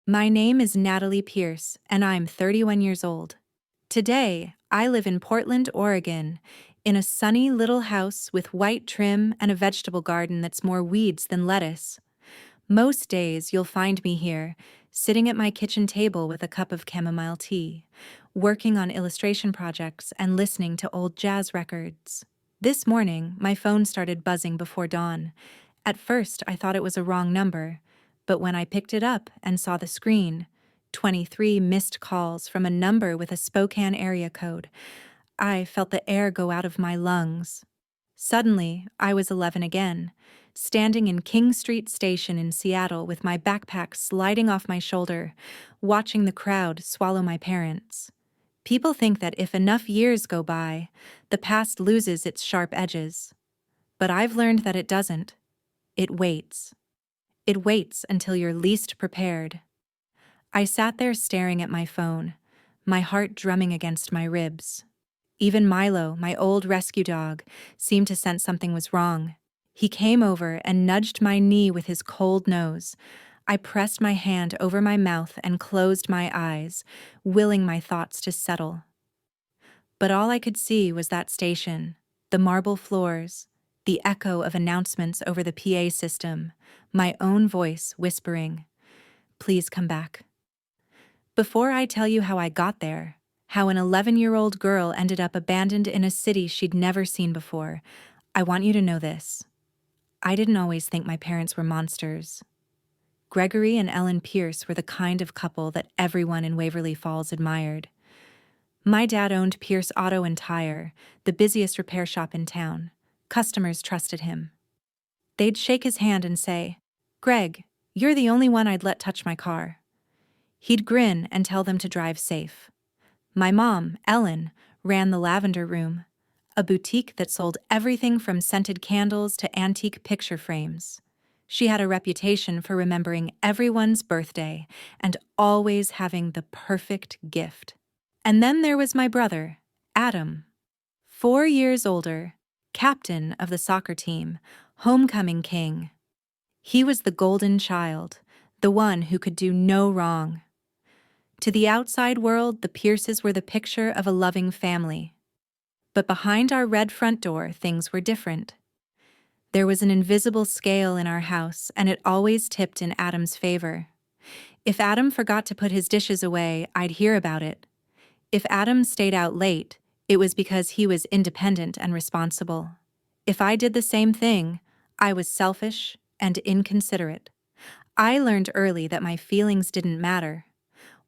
My name is Natalie Pierce, and I'm 31 years old. Today, I live in Portland, Oregon, in a sunny little house with white trim and a vegetable garden that's more weeds than lettuce. Most days, you'll find me here, sitting at my kitchen table with a cup of chamomile tea, working on illustration projects and listening to old jazz records. This morning, my phone started buzzing before dawn. At first, I thought it was a wrong number, but when I picked it up and saw the screen, 23 missed calls from a number with a Spokane area code, I felt the air go out of my lungs. Suddenly, I was 11 again, standing in King Street Station in Seattle with my backpack sliding off my shoulder, watching the crowd swallow my parents. People think that if enough years go by, the past loses its sharp edges. But I've learned that it doesn't. It waits. It waits until you're least prepared. I sat there staring at my phone, my heart drumming against my ribs. Even Milo, my old rescue dog, seemed to sense something was wrong. He came over and nudged my knee with his cold nose. I pressed my hand over my mouth and closed my eyes, willing my thoughts to settle. But all I could see was that station, the marble floors, the echo of announcements over the PA system, my own voice whispering, "Please come back." Before I tell you how I got there, how an 11-year-old girl ended up abandoned in a city she'd never seen before, I want you to know this. I didn't always think my parents were monsters. Gregory and Ellen Pierce were the kind of couple that everyone in Waverly Falls admired. My dad owned Pierce Auto and Tire, the busiest repair shop in town. Customers trusted him. They'd shake his hand and say, "Greg, you're the only one I'd let touch my car." He'd grin and tell them to drive safe. My mom, Ellen, ran the Lavender Room, a boutique that sold everything from scented candles to antique picture frames. She had a reputation for remembering everyone's birthday and always having the perfect gift. And then there was my brother, Adam, 4 years older, captain of the soccer team, homecoming king. He was the golden child, the one who could do no wrong. To the outside world, the Pierces were the picture of a loving family. But behind our red front door, things were different. There was an invisible scale in our house, and it always tipped in Adam's favor. If Adam forgot to put his dishes away, I'd hear about it. If Adam stayed out late, it was because he was independent and responsible. If I did the same thing, I was selfish and inconsiderate. I learned early that my feelings didn't matter.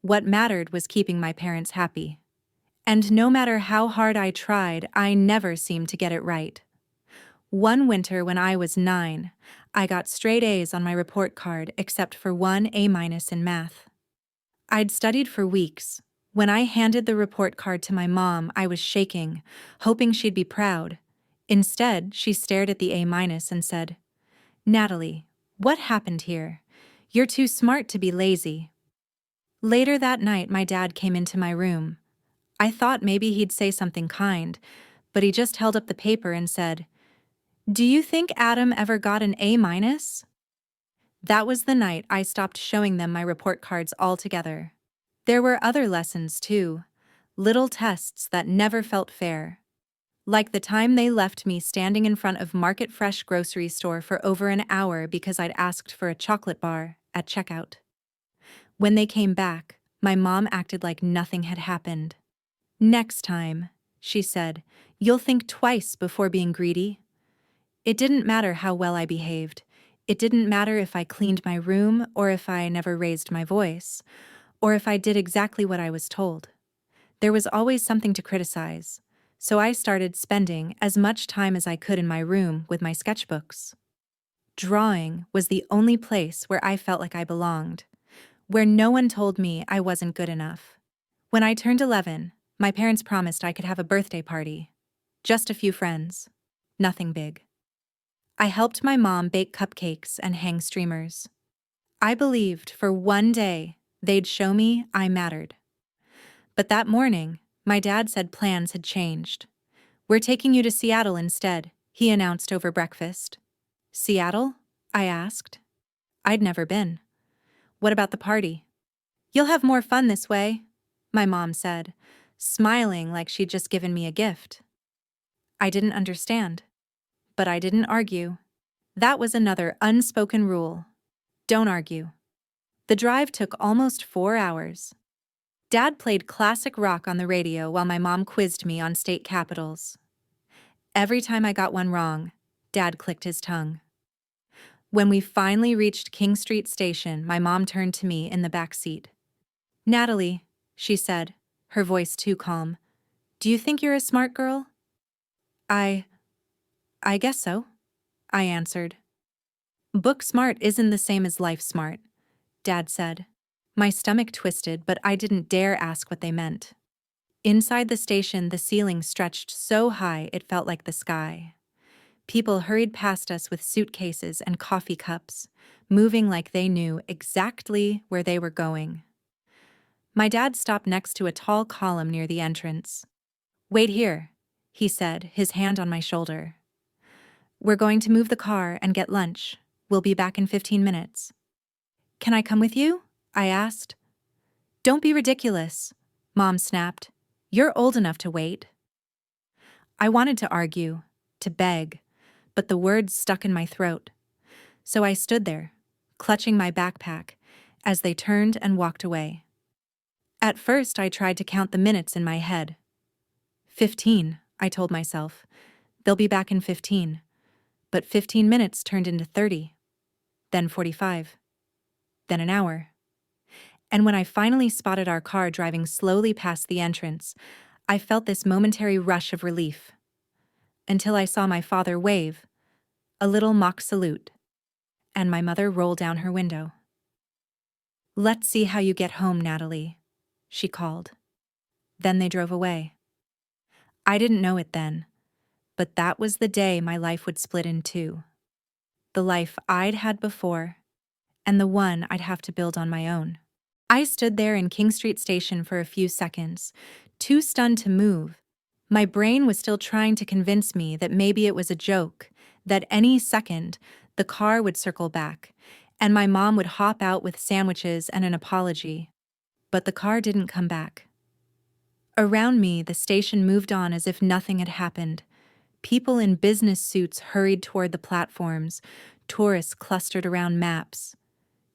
What mattered was keeping my parents happy. And no matter how hard I tried, I never seemed to get it right. One winter when I was 9, I got straight A's on my report card except for one A- in math. I'd studied for weeks. When I handed the report card to my mom, I was shaking, hoping she'd be proud. Instead, she stared at the A- and said, "Natalie, what happened here? You're too smart to be lazy." Later that night, my dad came into my room. I thought maybe he'd say something kind, but he just held up the paper and said, "Do you think Adam ever got an A-?" That was the night I stopped showing them my report cards altogether. There were other lessons, too. Little tests that never felt fair. Like the time they left me standing in front of Market Fresh grocery store for over an hour because I'd asked for a chocolate bar at checkout. When they came back, my mom acted like nothing had happened. "Next time," she said, "you'll think twice before being greedy." It didn't matter how well I behaved. It didn't matter if I cleaned my room or if I never raised my voice, or if I did exactly what I was told. There was always something to criticize, so I started spending as much time as I could in my room with my sketchbooks. Drawing was the only place where I felt like I belonged, where no one told me I wasn't good enough. When I turned 11, my parents promised I could have a birthday party. Just a few friends. Nothing big. I helped my mom bake cupcakes and hang streamers. I believed for one day they'd show me I mattered. But that morning, my dad said plans had changed. "We're taking you to Seattle instead," he announced over breakfast. "Seattle?" I asked. I'd never been. "What about the party?" You'll have more fun this way, my mom said, smiling like she'd just given me a gift. I didn't understand, but I didn't argue. That was another unspoken rule. Don't argue. The drive took almost 4 hours. Dad played classic rock on the radio while my mom quizzed me on state capitals. Every time I got one wrong, Dad clicked his tongue. When we finally reached King Street Station, my mom turned to me in the back seat. "Natalie," she said, her voice too calm, "do you think you're a smart girl?" I guess so," I answered. "Book smart isn't the same as life smart," Dad said. My stomach twisted, but I didn't dare ask what they meant. Inside the station, the ceiling stretched so high it felt like the sky. People hurried past us with suitcases and coffee cups, moving like they knew exactly where they were going. My dad stopped next to a tall column near the entrance. "Wait here," he said, his hand on my shoulder. "We're going to move the car and get lunch. We'll be back in 15 minutes. "Can I come with you?" I asked. "Don't be ridiculous," Mom snapped. "You're old enough to wait." I wanted to argue, to beg, but the words stuck in my throat. So I stood there, clutching my backpack, as they turned and walked away. At first, I tried to count the minutes in my head. 15, I told myself. They'll be back in 15. But 15 minutes turned into 30, then 45, then an hour. And when I finally spotted our car driving slowly past the entrance, I felt this momentary rush of relief. Until I saw my father wave, a little mock salute, and my mother roll down her window. "Let's see how you get home, Natalie," she called. Then they drove away. I didn't know it then, but that was the day my life would split in two. The life I'd had before, and the one I'd have to build on my own. I stood there in King Street Station for a few seconds, too stunned to move. My brain was still trying to convince me that maybe it was a joke, that any second the car would circle back, and my mom would hop out with sandwiches and an apology. But the car didn't come back. Around me, the station moved on as if nothing had happened. People in business suits hurried toward the platforms, tourists clustered around maps.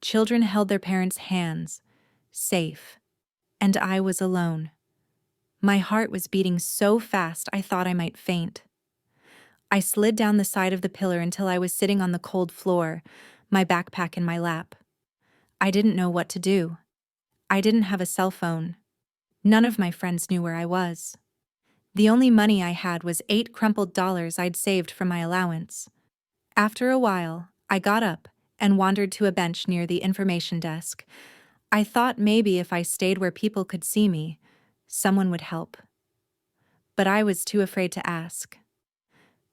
Children held their parents' hands, safe, and I was alone. My heart was beating so fast I thought I might faint. I slid down the side of the pillar until I was sitting on the cold floor, my backpack in my lap. I didn't know what to do. I didn't have a cell phone. None of my friends knew where I was. The only money I had was 8 crumpled dollars I'd saved from my allowance. After a while, I got up and wandered to a bench near the information desk. I thought maybe if I stayed where people could see me, someone would help. But I was too afraid to ask.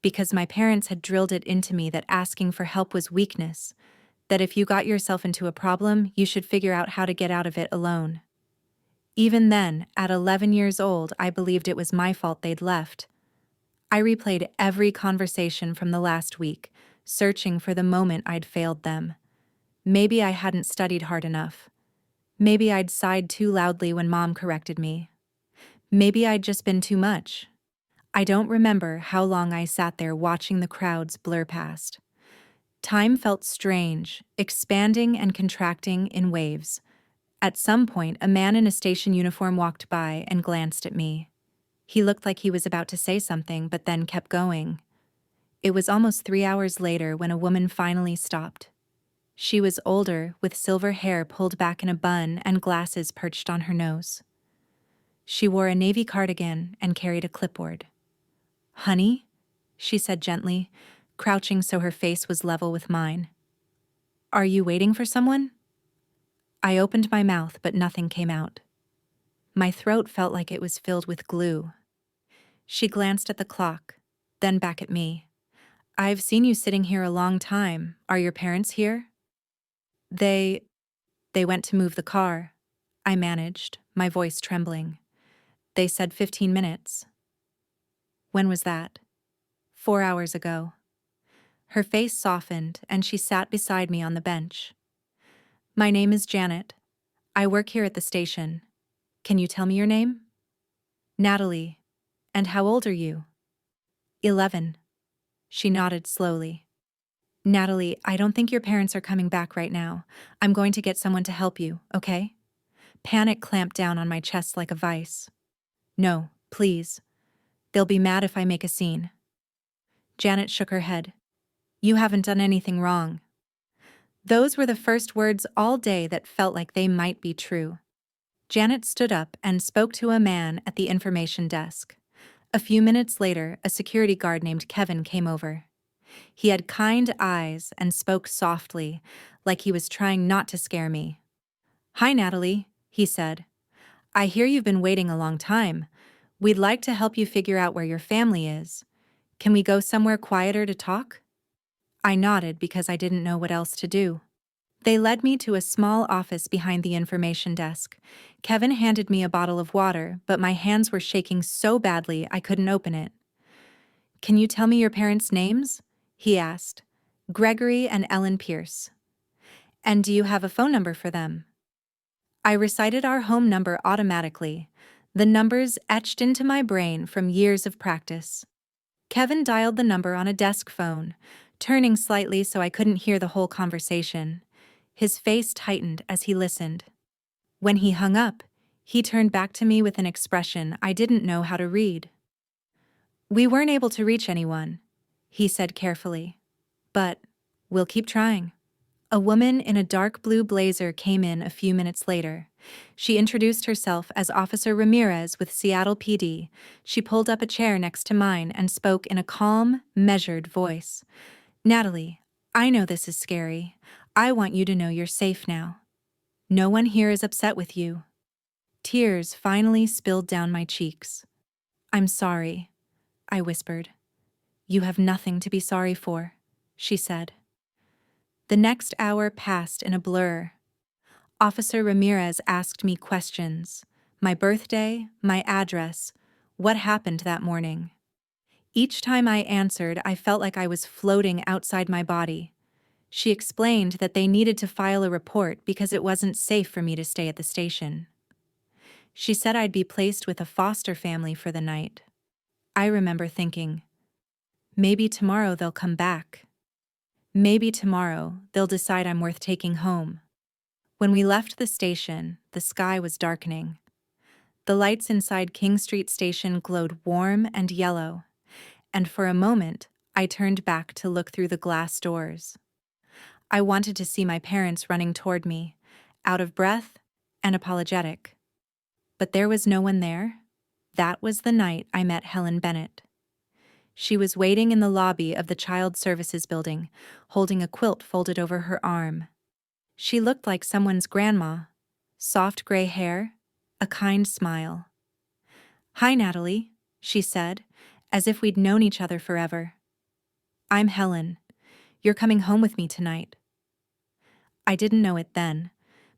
Because my parents had drilled it into me that asking for help was weakness, that if you got yourself into a problem, you should figure out how to get out of it alone. Even then, at 11 years old, I believed it was my fault they'd left. I replayed every conversation from the last week, searching for the moment I'd failed them. Maybe I hadn't studied hard enough. Maybe I'd sighed too loudly when Mom corrected me. Maybe I'd just been too much. I don't remember how long I sat there watching the crowds blur past. Time felt strange, expanding and contracting in waves. At some point, a man in a station uniform walked by and glanced at me. He looked like he was about to say something, but then kept going. It was almost 3 hours later when a woman finally stopped. She was older, with silver hair pulled back in a bun and glasses perched on her nose. She wore a navy cardigan and carried a clipboard. "Honey?" she said gently, crouching so her face was level with mine. "Are you waiting for someone?" I opened my mouth, but nothing came out. My throat felt like it was filled with glue. She glanced at the clock, then back at me. "I've seen you sitting here a long time. Are your parents here?" They went to move the car," I managed, my voice trembling. "They said 15 minutes. "When was that?" 4 hours ago." Her face softened, and she sat beside me on the bench. "My name is Janet. I work here at the station. Can you tell me your name? Natalie. And how old are you? 11. She nodded slowly. Natalie, I don't think your parents are coming back right now. I'm going to get someone to help you, okay? Panic clamped down on my chest like a vice. No, please. They'll be mad if I make a scene. Janet shook her head. You haven't done anything wrong. Those were the first words all day that felt like they might be true. Janet stood up and spoke to a man at the information desk. A few minutes later, a security guard named Kevin came over. He had kind eyes and spoke softly, like he was trying not to scare me. Hi, Natalie, he said. I hear you've been waiting a long time. We'd like to help you figure out where your family is. Can we go somewhere quieter to talk? I nodded because I didn't know what else to do. They led me to a small office behind the information desk. Kevin handed me a bottle of water, but my hands were shaking so badly I couldn't open it. Can you tell me your parents' names? He asked. Gregory and Ellen Pierce. And do you have a phone number for them? I recited our home number automatically, the numbers etched into my brain from years of practice. Kevin dialed the number on a desk phone, turning slightly so I couldn't hear the whole conversation. His face tightened as he listened. When he hung up, he turned back to me with an expression I didn't know how to read. We weren't able to reach anyone, he said carefully. But we'll keep trying. A woman in a dark blue blazer came in a few minutes later. She introduced herself as Officer Ramirez with Seattle PD. She pulled up a chair next to mine and spoke in a calm, measured voice. Natalie, I know this is scary. I want you to know you're safe now. No one here is upset with you. Tears finally spilled down my cheeks. I'm sorry, I whispered. You have nothing to be sorry for, she said. The next hour passed in a blur. Officer Ramirez asked me questions. My birthday, my address, what happened that morning. Each time I answered, I felt like I was floating outside my body. She explained that they needed to file a report because it wasn't safe for me to stay at the station. She said I'd be placed with a foster family for the night. I remember thinking, maybe tomorrow they'll come back. Maybe tomorrow they'll decide I'm worth taking home. When we left the station, the sky was darkening. The lights inside King Street Station glowed warm and yellow, and for a moment, I turned back to look through the glass doors. I wanted to see my parents running toward me, out of breath and apologetic. But there was no one there. That was the night I met Helen Bennett. She was waiting in the lobby of the Child Services building, holding a quilt folded over her arm. She looked like someone's grandma. Soft gray hair, a kind smile. Hi, Natalie, she said, as if we'd known each other forever. I'm Helen. You're coming home with me tonight. I didn't know it then,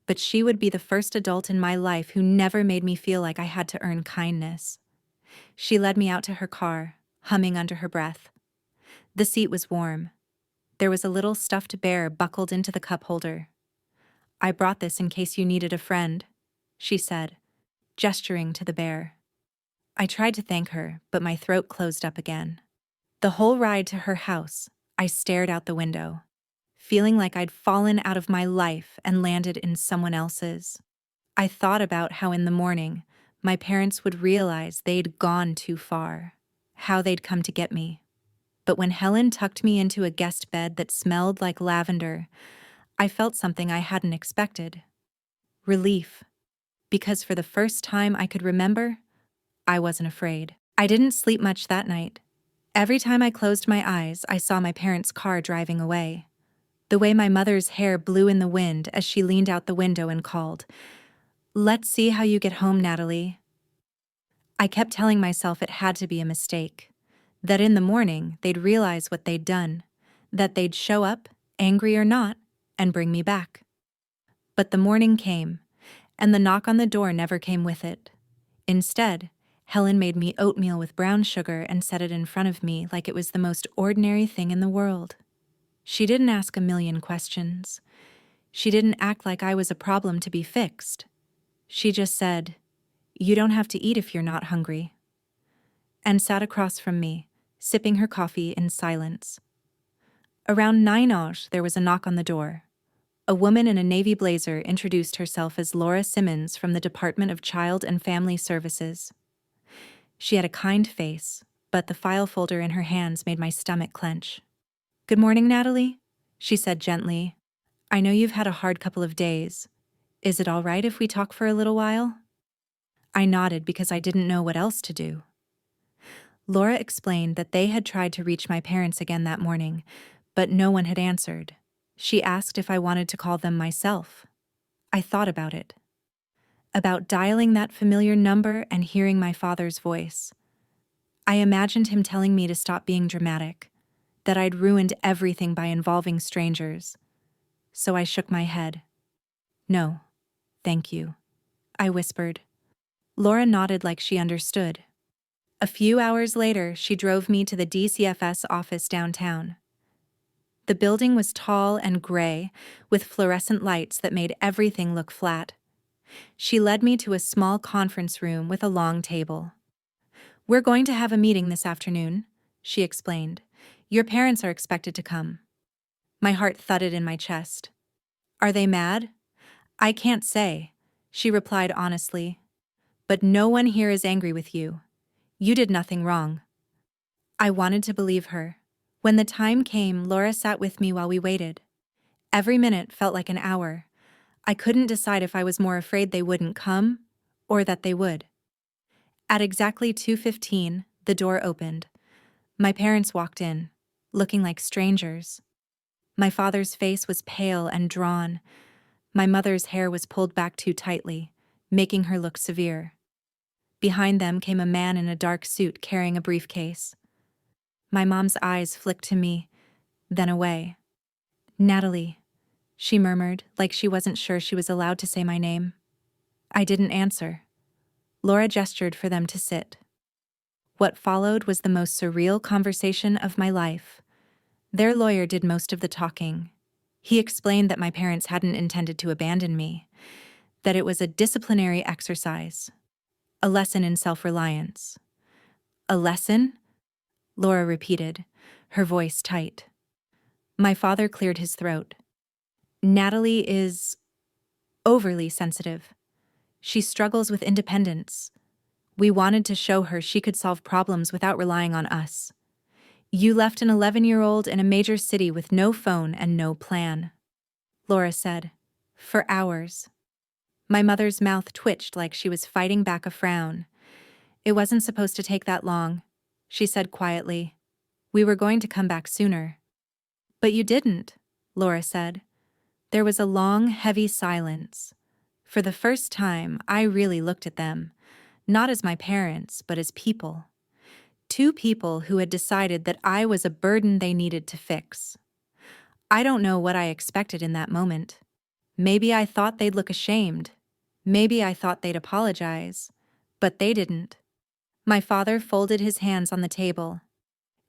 but she would be the first adult in my life who never made me feel like I had to earn kindness. She led me out to her car, humming under her breath. The seat was warm. There was a little stuffed bear buckled into the cup holder. I brought this in case you needed a friend, she said, gesturing to the bear. I tried to thank her, but my throat closed up again. The whole ride to her house, I stared out the window, feeling like I'd fallen out of my life and landed in someone else's. I thought about how in the morning, my parents would realize they'd gone too far, how they'd come to get me. But when Helen tucked me into a guest bed that smelled like lavender, I felt something I hadn't expected. Relief. Because for the first time I could remember, I wasn't afraid. I didn't sleep much that night. Every time I closed my eyes, I saw my parents' car driving away. The way my mother's hair blew in the wind as she leaned out the window and called, "Let's see how you get home, Natalie." I kept telling myself it had to be a mistake, that in the morning they'd realize what they'd done, that they'd show up, angry or not, and bring me back. But the morning came, and the knock on the door never came with it. Instead, Helen made me oatmeal with brown sugar and set it in front of me like it was the most ordinary thing in the world. She didn't ask a million questions. She didn't act like I was a problem to be fixed. She just said, "You don't have to eat if you're not hungry," and sat across from me, sipping her coffee in silence. Around 9 hours, there was a knock on the door. A woman in a navy blazer introduced herself as Laura Simmons from the Department of Child and Family Services. She had a kind face, but the file folder in her hands made my stomach clench. "Good morning, Natalie," she said gently. "I know you've had a hard couple of days. Is it all right if we talk for a little while?" I nodded because I didn't know what else to do. Laura explained that they had tried to reach my parents again that morning, but no one had answered. She asked if I wanted to call them myself. I thought about it. About dialing that familiar number and hearing my father's voice. I imagined him telling me to stop being dramatic, that I'd ruined everything by involving strangers. So I shook my head. "No, thank you," I whispered. Laura nodded like she understood. A few hours later, she drove me to the DCFS office downtown. The building was tall and gray, with fluorescent lights that made everything look flat. She led me to a small conference room with a long table. "We're going to have a meeting this afternoon," she explained. "Your parents are expected to come." My heart thudded in my chest. "Are they mad?" "I can't say," she replied honestly. "But no one here is angry with you. You did nothing wrong." I wanted to believe her. When the time came, Laura sat with me while we waited. Every minute felt like an hour. I couldn't decide if I was more afraid they wouldn't come, or that they would. At exactly 2:15, the door opened. My parents walked in, looking like strangers. My father's face was pale and drawn. My mother's hair was pulled back too tightly, making her look severe. Behind them came a man in a dark suit carrying a briefcase. My mom's eyes flicked to me, then away. "Natalie," she murmured, like she wasn't sure she was allowed to say my name. I didn't answer. Laura gestured for them to sit. What followed was the most surreal conversation of my life. Their lawyer did most of the talking. He explained that my parents hadn't intended to abandon me, that it was a disciplinary exercise, a lesson in self-reliance. "A lesson?" Laura repeated, her voice tight. My father cleared his throat. "Natalie is overly sensitive. She struggles with independence. We wanted to show her she could solve problems without relying on us. You left an 11-year-old in a major city with no phone and no plan," Laura said. "For hours." My mother's mouth twitched like she was fighting back a frown. "It wasn't supposed to take that long," she said quietly. "We were going to come back sooner." "But you didn't," Laura said. There was a long, heavy silence. For the first time, I really looked at them, not as my parents, but as people. Two people who had decided that I was a burden they needed to fix. I don't know what I expected in that moment. Maybe I thought they'd look ashamed. Maybe I thought they'd apologize. But they didn't. My father folded his hands on the table.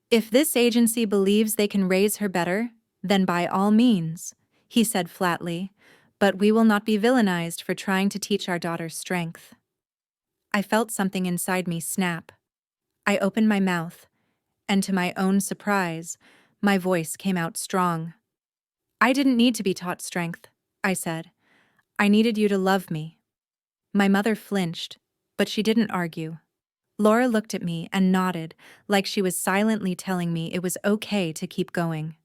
"If this agency believes they can raise her better, then by all means," he said flatly, "but we will not be villainized for trying to teach our daughter strength." I felt something inside me snap. I opened my mouth, and to my own surprise, my voice came out strong. "I didn't need to be taught strength," I said. "I needed you to love me." My mother flinched, but she didn't argue. Laura looked at me and nodded, like she was silently telling me it was okay to keep going.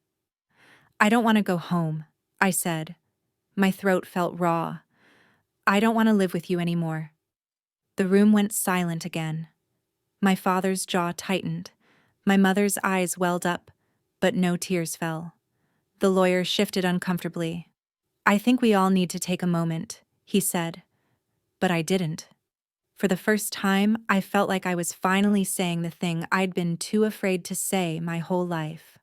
"I don't want to go home," I said. My throat felt raw. "I don't want to live with you anymore." The room went silent again. My father's jaw tightened. My mother's eyes welled up, but no tears fell. The lawyer shifted uncomfortably. "I think we all need to take a moment," he said. But I didn't. For the first time, I felt like I was finally saying the thing I'd been too afraid to say my whole life.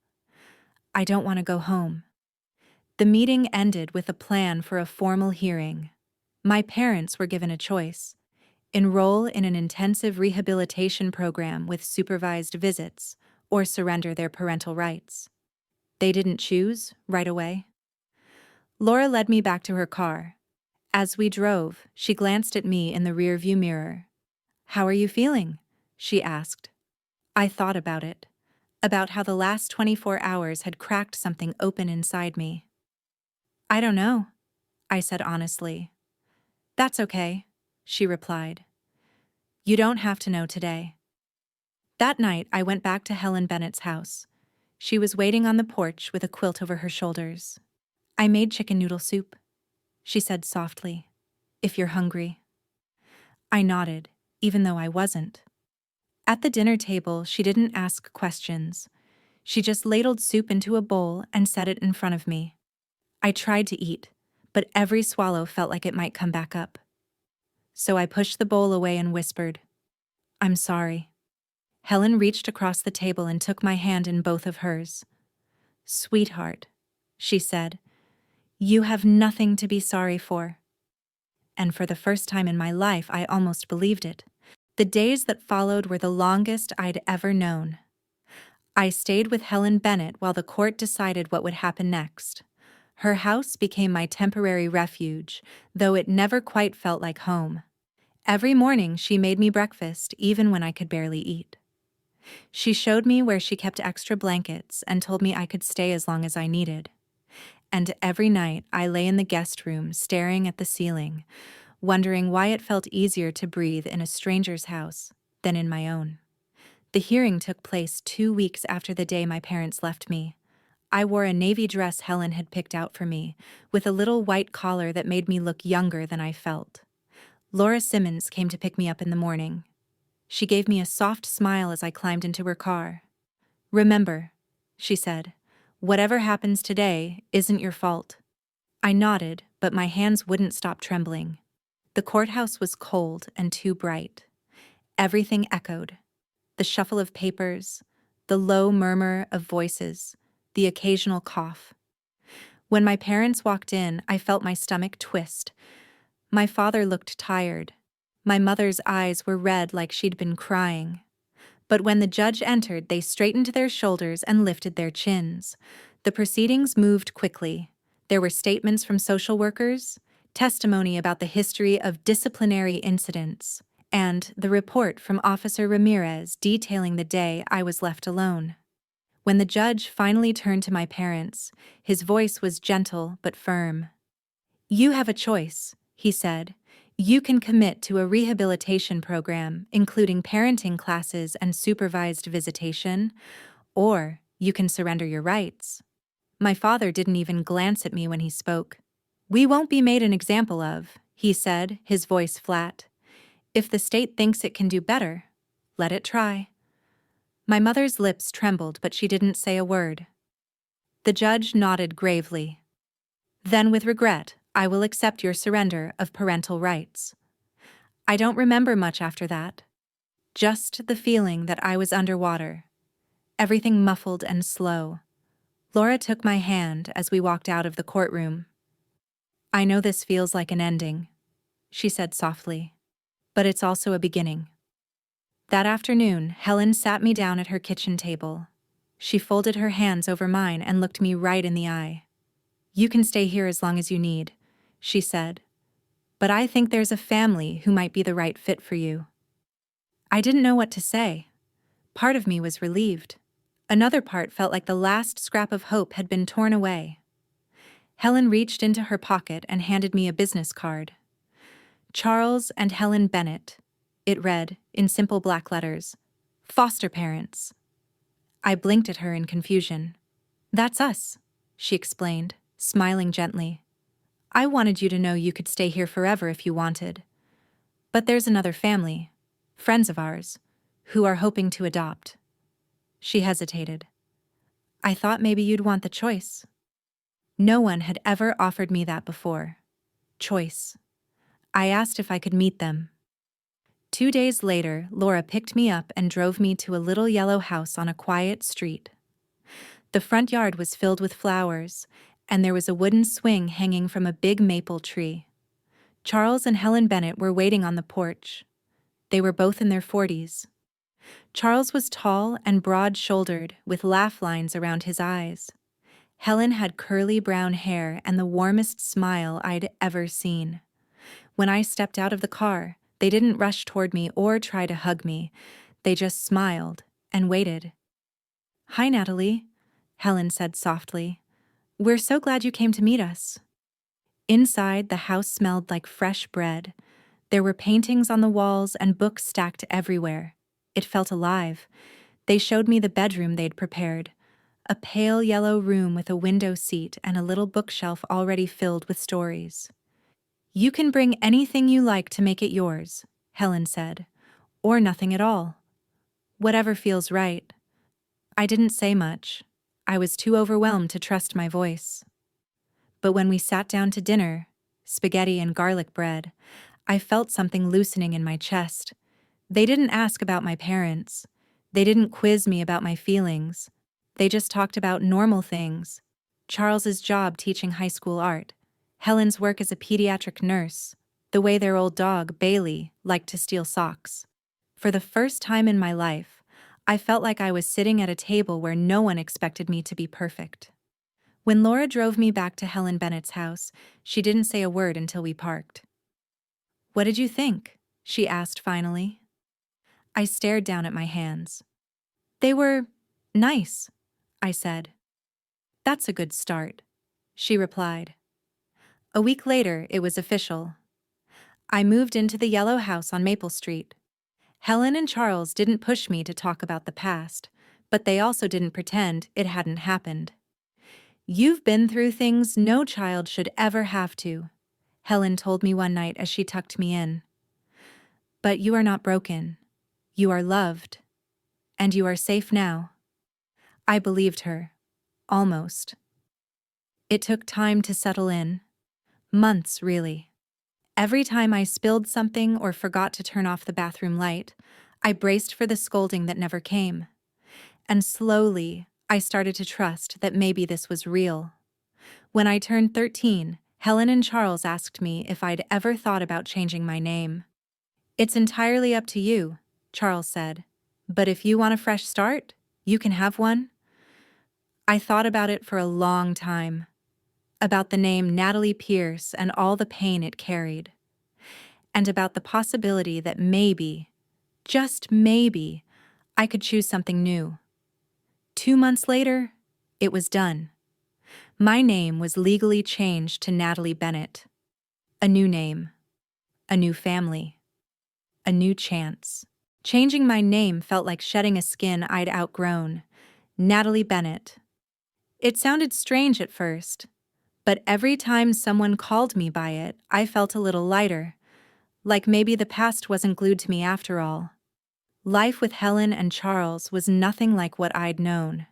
"I don't want to go home." The meeting ended with a plan for a formal hearing. My parents were given a choice: enroll in an intensive rehabilitation program with supervised visits, or surrender their parental rights. They didn't choose right away. Laura led me back to her car. As we drove, she glanced at me in the rearview mirror. "How are you feeling?" she asked. I thought about it. About how the last 24 hours had cracked something open inside me. "I don't know," I said honestly. "That's okay," she replied. "You don't have to know today." That night, I went back to Helen Bennett's house. She was waiting on the porch with a quilt over her shoulders. "I made chicken noodle soup," she said softly. "If you're hungry." I nodded, even though I wasn't. At the dinner table, she didn't ask questions. She just ladled soup into a bowl and set it in front of me. I tried to eat, but every swallow felt like it might come back up. So I pushed the bowl away and whispered, "I'm sorry." Helen reached across the table and took my hand in both of hers. "Sweetheart," she said, "you have nothing to be sorry for." And for the first time in my life, I almost believed it. The days that followed were the longest I'd ever known. I stayed with Helen Bennett while the court decided what would happen next. Her house became my temporary refuge, though it never quite felt like home. Every morning she made me breakfast, even when I could barely eat. She showed me where she kept extra blankets and told me I could stay as long as I needed. And every night I lay in the guest room staring at the ceiling, wondering why it felt easier to breathe in a stranger's house than in my own. The hearing took place 2 weeks after the day my parents left me. I wore a navy dress Helen had picked out for me, with a little white collar that made me look younger than I felt. Laura Simmons came to pick me up in the morning. She gave me a soft smile as I climbed into her car. "Remember," she said, "whatever happens today isn't your fault." I nodded, but my hands wouldn't stop trembling. The courthouse was cold and too bright. Everything echoed. The shuffle of papers, the low murmur of voices, the occasional cough. When my parents walked in, I felt my stomach twist. My father looked tired. My mother's eyes were red like she'd been crying. But when the judge entered, they straightened their shoulders and lifted their chins. The proceedings moved quickly. There were statements from social workers, testimony about the history of disciplinary incidents, and the report from Officer Ramirez detailing the day I was left alone. When the judge finally turned to my parents, his voice was gentle but firm. "You have a choice," he said. "You can commit to a rehabilitation program, including parenting classes and supervised visitation, or you can surrender your rights." My father didn't even glance at me when he spoke. "We won't be made an example of," he said, his voice flat. "If the state thinks it can do better, let it try." My mother's lips trembled, but she didn't say a word. The judge nodded gravely. "Then with regret, I will accept your surrender of parental rights." I don't remember much after that. Just the feeling that I was underwater. Everything muffled and slow. Laura took my hand as we walked out of the courtroom. "I know this feels like an ending," she said softly, "but it's also a beginning." That afternoon, Helen sat me down at her kitchen table. She folded her hands over mine and looked me right in the eye. "You can stay here as long as you need," she said, "but I think there's a family who might be the right fit for you." I didn't know what to say. Part of me was relieved. Another part felt like the last scrap of hope had been torn away. Helen reached into her pocket and handed me a business card. "Charles and Helen Bennett," it read, in simple black letters. "Foster parents." I blinked at her in confusion. "That's us," she explained, smiling gently. "I wanted you to know you could stay here forever if you wanted. But there's another family, friends of ours, who are hoping to adopt." She hesitated. "I thought maybe you'd want the choice." No one had ever offered me that before. Choice. I asked if I could meet them. 2 days later, Laura picked me up and drove me to a little yellow house on a quiet street. The front yard was filled with flowers, and there was a wooden swing hanging from a big maple tree. Charles and Helen Bennett were waiting on the porch. They were both in their 40s. Charles was tall and broad-shouldered, with laugh lines around his eyes. Helen had curly brown hair and the warmest smile I'd ever seen. When I stepped out of the car, they didn't rush toward me or try to hug me. They just smiled and waited. "Hi, Natalie," Helen said softly. "We're so glad you came to meet us." Inside, the house smelled like fresh bread. There were paintings on the walls and books stacked everywhere. It felt alive. They showed me the bedroom they'd prepared. A pale yellow room with a window seat and a little bookshelf already filled with stories. "You can bring anything you like to make it yours," Helen said. "Or nothing at all. Whatever feels right." I didn't say much. I was too overwhelmed to trust my voice. But when we sat down to dinner, spaghetti and garlic bread, I felt something loosening in my chest. They didn't ask about my parents. They didn't quiz me about my feelings. They just talked about normal things. Charles's job teaching high school art, Helen's work as a pediatric nurse, the way their old dog, Bailey, liked to steal socks. For the first time in my life, I felt like I was sitting at a table where no one expected me to be perfect. When Laura drove me back to Helen Bennett's house, she didn't say a word until we parked. "What did you think?" she asked finally. I stared down at my hands. "They were nice," I said. "That's a good start," she replied. A week later, it was official. I moved into the yellow house on Maple Street. Helen and Charles didn't push me to talk about the past, but they also didn't pretend it hadn't happened. "You've been through things no child should ever have to," Helen told me one night as she tucked me in. "But you are not broken. You are loved. And you are safe now." I believed her. Almost. It took time to settle in. Months, really. Every time I spilled something or forgot to turn off the bathroom light, I braced for the scolding that never came. And slowly, I started to trust that maybe this was real. When I turned 13, Helen and Charles asked me if I'd ever thought about changing my name. "It's entirely up to you," Charles said. "But if you want a fresh start, you can have one." I thought about it for a long time. About the name Natalie Pierce and all the pain it carried. And about the possibility that maybe, just maybe, I could choose something new. 2 months later, it was done. My name was legally changed to Natalie Bennett. A new name. A new family. A new chance. Changing my name felt like shedding a skin I'd outgrown. Natalie Bennett. It sounded strange at first, but every time someone called me by it, I felt a little lighter, like maybe the past wasn't glued to me after all. Life with Helen and Charles was nothing like what I'd known.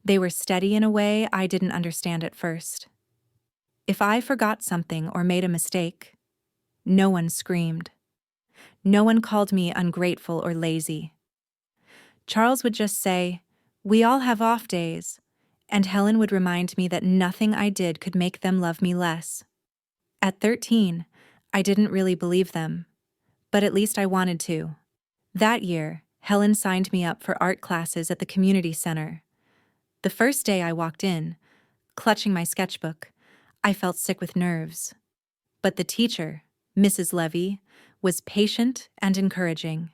They were steady in a way I didn't understand at first. If I forgot something or made a mistake, no one screamed. No one called me ungrateful or lazy. Charles would just say, "We all have off days," and Helen would remind me that nothing I did could make them love me less. At 13, I didn't really believe them, but at least I wanted to. That year, Helen signed me up for art classes at the community center. The first day I walked in, clutching my sketchbook, I felt sick with nerves. But the teacher, Mrs. Levy, was patient and encouraging.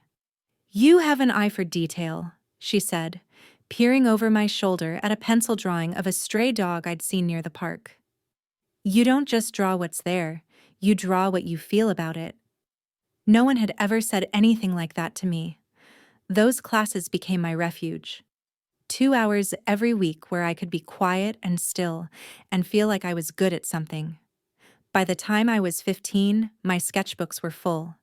"You have an eye for detail," she said, peering over my shoulder at a pencil drawing of a stray dog I'd seen near the park. "You don't just draw what's there, you draw what you feel about it." No one had ever said anything like that to me. Those classes became my refuge. 2 hours every week where I could be quiet and still and feel like I was good at something. By the time I was 15, my sketchbooks were full.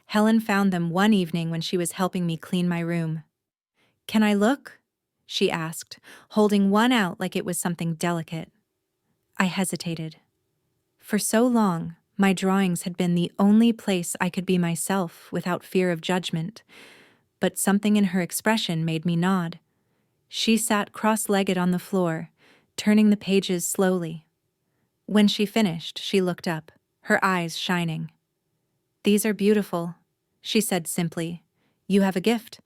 Helen found them one evening when she was helping me clean my room. "Can I look?" she asked, holding one out like it was something delicate. I hesitated. For so long, my drawings had been the only place I could be myself without fear of judgment, but something in her expression made me nod. She sat cross-legged on the floor, turning the pages slowly. When she finished, she looked up, her eyes shining. "These are beautiful," she said simply. "You have a gift."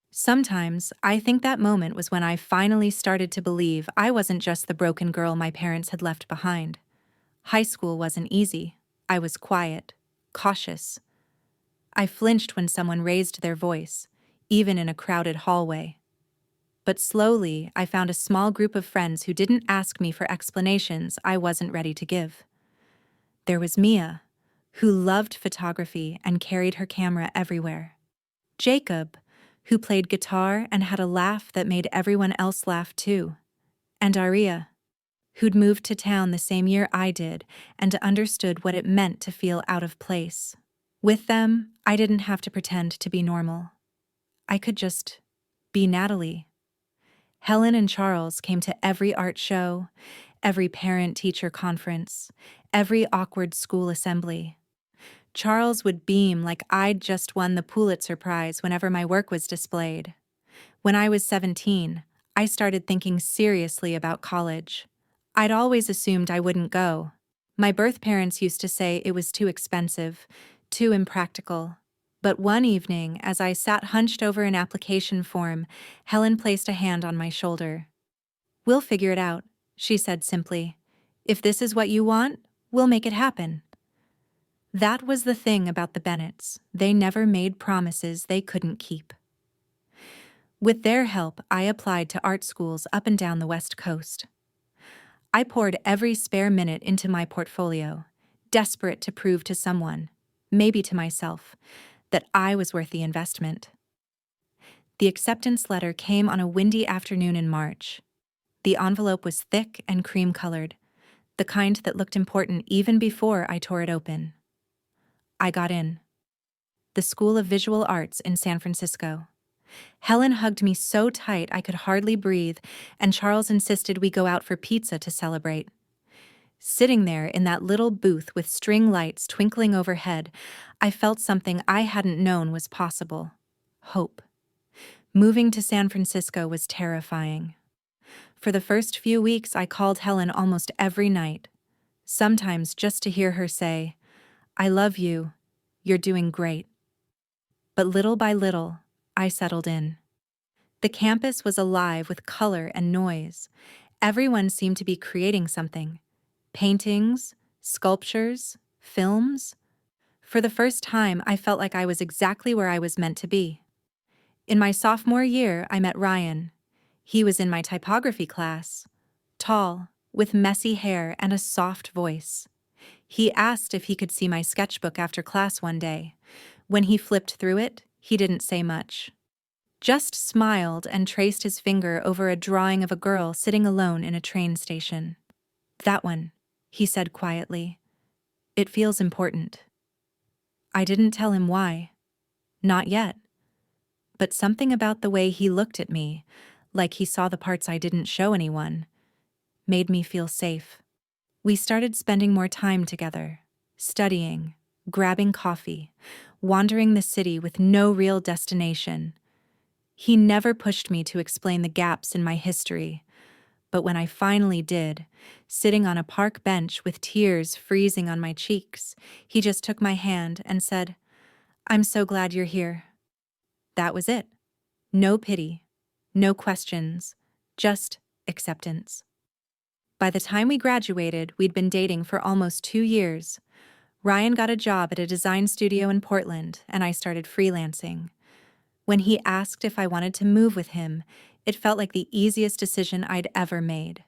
Sometimes, I think that moment was when I finally started to believe I wasn't just the broken girl my parents had left behind. High school wasn't easy. I was quiet, cautious. I flinched when someone raised their voice, even in a crowded hallway. But slowly, I found a small group of friends who didn't ask me for explanations I wasn't ready to give. There was Mia, who loved photography and carried her camera everywhere. Jacob, who played guitar and had a laugh that made everyone else laugh too. And Aria, who'd moved to town the same year I did and understood what it meant to feel out of place. With them, I didn't have to pretend to be normal. I could just be Natalie. Helen and Charles came to every art show, every parent-teacher conference, every awkward school assembly. Charles would beam like I'd just won the Pulitzer Prize whenever my work was displayed. When I was 17, I started thinking seriously about college. I'd always assumed I wouldn't go. My birth parents used to say it was too expensive, too impractical. But one evening, as I sat hunched over an application form, Helen placed a hand on my shoulder. "We'll figure it out," she said simply. "If this is what you want, we'll make it happen." That was the thing about the Bennetts. They never made promises they couldn't keep. With their help, I applied to art schools up and down the West Coast. I poured every spare minute into my portfolio, desperate to prove to someone, maybe to myself, that I was worth the investment. The acceptance letter came on a windy afternoon in March. The envelope was thick and cream-colored, the kind that looked important even before I tore it open. I got in. The School of Visual Arts in San Francisco. Helen hugged me so tight I could hardly breathe, and Charles insisted we go out for pizza to celebrate. Sitting there in that little booth with string lights twinkling overhead, I felt something I hadn't known was possible. Hope. Moving to San Francisco was terrifying. For the first few weeks, I called Helen almost every night, sometimes just to hear her say, "I love you. You're doing great." But little by little, I settled in. The campus was alive with color and noise. Everyone seemed to be creating something. Paintings, sculptures, films. For the first time, I felt like I was exactly where I was meant to be. In my sophomore year, I met Ryan. He was in my typography class. Tall, with messy hair and a soft voice. He asked if he could see my sketchbook after class one day. When he flipped through it, he didn't say much. Just smiled and traced his finger over a drawing of a girl sitting alone in a train station. "That one," he said quietly. "It feels important." I didn't tell him why. Not yet. But something about the way he looked at me, like he saw the parts I didn't show anyone, made me feel safe. We started spending more time together, studying, grabbing coffee, wandering the city with no real destination. He never pushed me to explain the gaps in my history, but when I finally did, sitting on a park bench with tears freezing on my cheeks, he just took my hand and said, "I'm so glad you're here." That was it. No pity, no questions, just acceptance. By the time we graduated, we'd been dating for almost 2 years. Ryan got a job at a design studio in Portland, and I started freelancing. When he asked if I wanted to move with him, it felt like the easiest decision I'd ever made.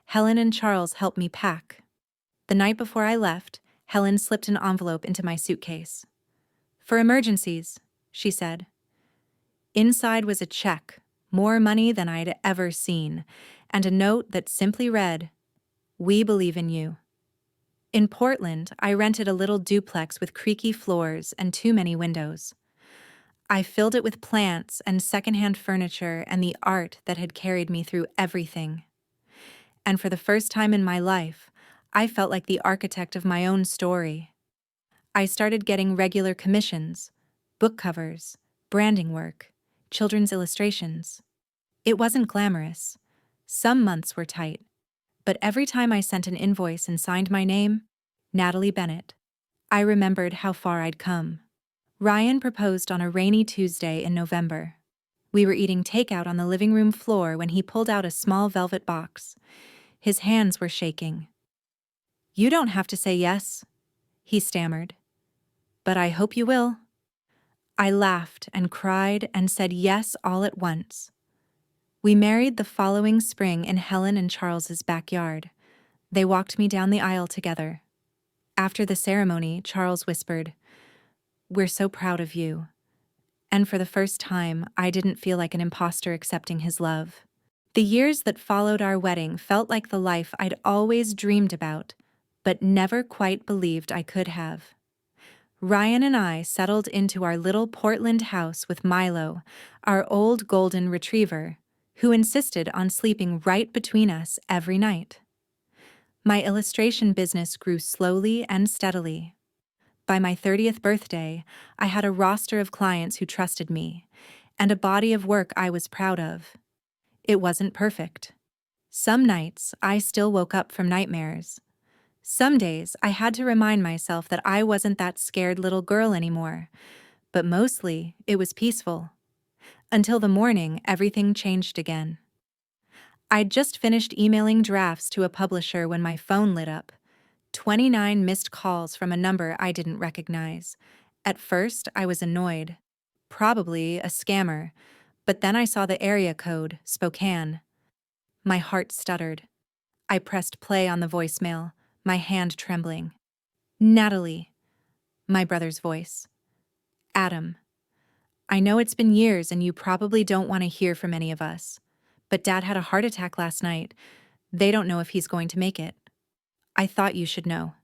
Helen and Charles helped me pack. The night before I left, Helen slipped an envelope into my suitcase. "For emergencies," she said. Inside was a check, more money than I'd ever seen, and a note that simply read, "We believe in you." In Portland, I rented a little duplex with creaky floors and too many windows. I filled it with plants and secondhand furniture and the art that had carried me through everything. And for the first time in my life, I felt like the architect of my own story. I started getting regular commissions, book covers, branding work, children's illustrations. It wasn't glamorous. Some months were tight. But every time I sent an invoice and signed my name, Natalie Bennett, I remembered how far I'd come. Ryan proposed on a rainy Tuesday in November. We were eating takeout on the living room floor when he pulled out a small velvet box. His hands were shaking. "You don't have to say yes. he stammered. But I hope you will. I laughed and cried and said yes all at once. We married the following spring in Helen and Charles's backyard. They walked me down the aisle together. After the ceremony, Charles whispered, "We're so proud of you." And for the first time, I didn't feel like an imposter accepting his love. The years that followed our wedding felt like the life I'd always dreamed about, but never quite believed I could have. Ryan and I settled into our little Portland house with Milo, our old golden retriever, who insisted on sleeping right between us every night. My illustration business grew slowly and steadily. By my 30th birthday, I had a roster of clients who trusted me, and a body of work I was proud of. It wasn't perfect. Some nights, I still woke up from nightmares. Some days, I had to remind myself that I wasn't that scared little girl anymore, but mostly, it was peaceful. Until the morning, everything changed again. I'd just finished emailing drafts to a publisher when my phone lit up. 29 missed calls from a number I didn't recognize. At first, I was annoyed. Probably a scammer. But then I saw the area code, Spokane. My heart stuttered. I pressed play on the voicemail, my hand trembling. "Natalie," my brother's voice. "Adam, I know it's been years and you probably don't want to hear from any of us, but Dad had a heart attack last night. They don't know if he's going to make it. I thought you should know."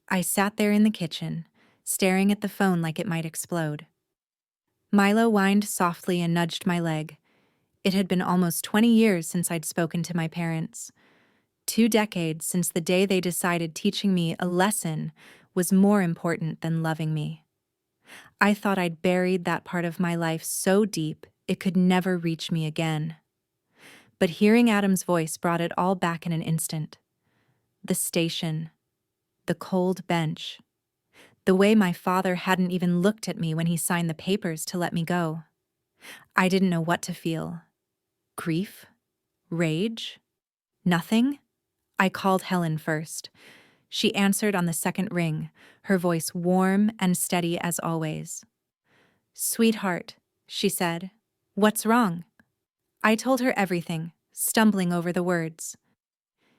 I sat there in the kitchen, staring at the phone like it might explode. Milo whined softly and nudged my leg. It had been almost 20 years since I'd spoken to my parents. 2 decades since the day they decided teaching me a lesson was more important than loving me. I thought I'd buried that part of my life so deep it could never reach me again. But hearing Adam's voice brought it all back in an instant. The station, the cold bench, the way my father hadn't even looked at me when he signed the papers to let me go. I didn't know what to feel. Grief? Rage? Nothing? I called Helen first. She answered on the second ring, her voice warm and steady as always. "Sweetheart," she said, "what's wrong?" I told her everything, stumbling over the words.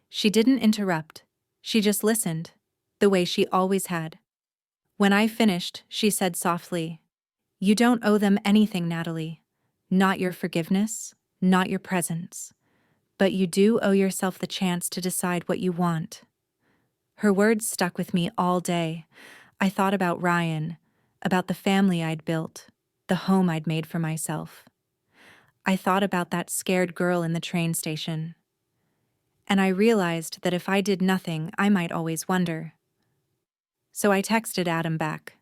She didn't interrupt. She just listened, the way she always had. When I finished, she said softly, "You don't owe them anything, Natalie. Not your forgiveness, not your presence. But you do owe yourself the chance to decide what you want." Her words stuck with me all day. I thought about Ryan, about the family I'd built, the home I'd made for myself. I thought about that scared girl in the train station. And I realized that if I did nothing, I might always wonder. So I texted Adam back.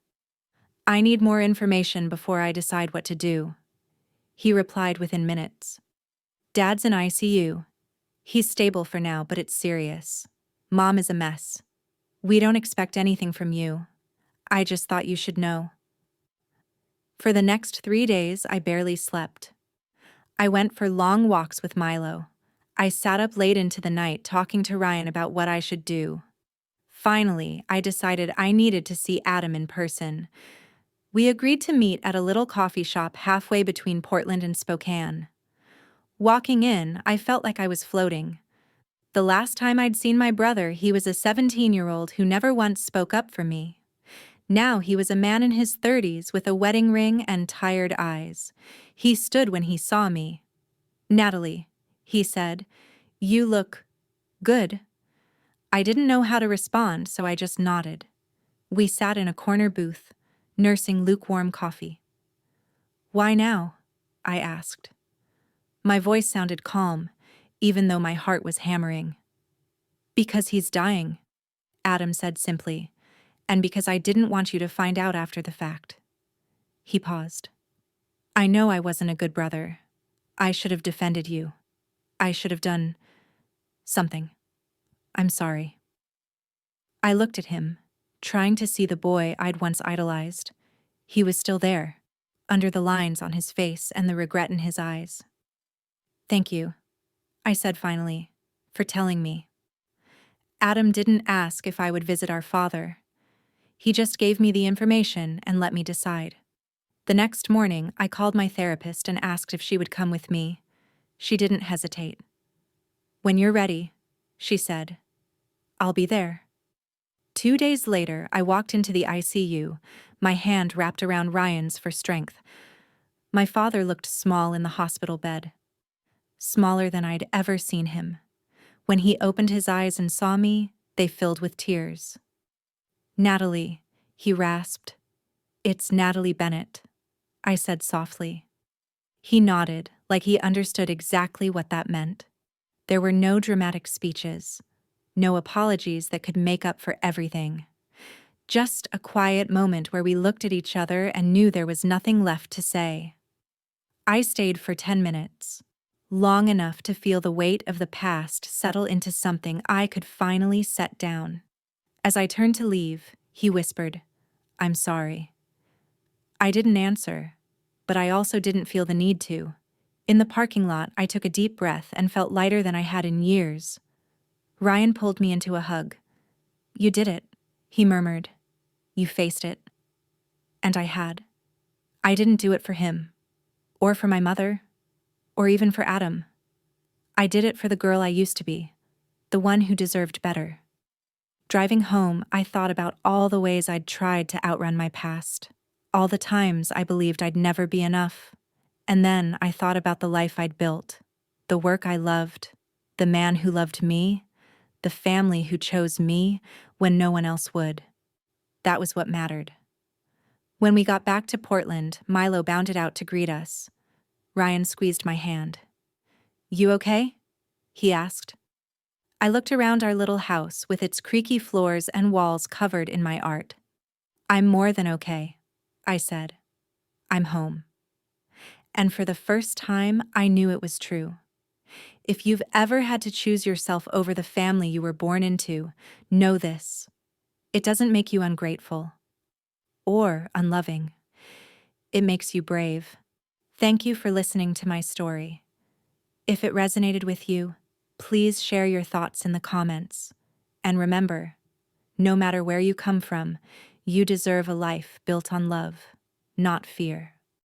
"I need more information before I decide what to do." He replied within minutes. "Dad's in ICU. He's stable for now, but it's serious. Mom is a mess. We don't expect anything from you. I just thought you should know." For the next 3 days, I barely slept. I went for long walks with Milo. I sat up late into the night talking to Ryan about what I should do. Finally, I decided I needed to see Adam in person. We agreed to meet at a little coffee shop halfway between Portland and Spokane. Walking in, I felt like I was floating. The last time I'd seen my brother, he was a 17-year-old who never once spoke up for me. Now he was a man in his 30s with a wedding ring and tired eyes. He stood when he saw me. "Natalie," he said, "you look good." I didn't know how to respond, so I just nodded. We sat in a corner booth, nursing lukewarm coffee. "Why now?" I asked. My voice sounded calm, even though my heart was hammering. "Because he's dying," Adam said simply, "and because I didn't want you to find out after the fact." He paused. "I know I wasn't a good brother. I should have defended you. I should have done something. I'm sorry." I looked at him, trying to see the boy I'd once idolized. He was still there, under the lines on his face and the regret in his eyes. "Thank you," I said finally, "for telling me." Adam didn't ask if I would visit our father. He just gave me the information and let me decide. The next morning, I called my therapist and asked if she would come with me. She didn't hesitate. "When you're ready," she said, "I'll be there." 2 days later, I walked into the ICU, my hand wrapped around Ryan's for strength. My father looked small in the hospital bed, smaller than I'd ever seen him. When he opened his eyes and saw me, they filled with tears. "Natalie," he rasped. "It's Natalie Bennett," I said softly. He nodded, like he understood exactly what that meant. There were no dramatic speeches, no apologies that could make up for everything. Just a quiet moment where we looked at each other and knew there was nothing left to say. I stayed for 10 minutes, long enough to feel the weight of the past settle into something I could finally set down. As I turned to leave, he whispered, "I'm sorry." I didn't answer, but I also didn't feel the need to. In the parking lot, I took a deep breath and felt lighter than I had in years. Ryan pulled me into a hug. "You did it," he murmured. "You faced it." And I had. I didn't do it for him, or for my mother, or even for Adam. I did it for the girl I used to be, the one who deserved better. Driving home, I thought about all the ways I'd tried to outrun my past, all the times I believed I'd never be enough. And then I thought about the life I'd built, the work I loved, the man who loved me, the family who chose me when no one else would. That was what mattered. When we got back to Portland, Milo bounded out to greet us. Ryan squeezed my hand. "You okay?" he asked. I looked around our little house with its creaky floors and walls covered in my art. "I'm more than okay," I said. "I'm home." And for the first time, I knew it was true. If you've ever had to choose yourself over the family you were born into, know this. It doesn't make you ungrateful or unloving. It makes you brave. Thank you for listening to my story. If it resonated with you, please share your thoughts in the comments. And remember, no matter where you come from, you deserve a life built on love, not fear.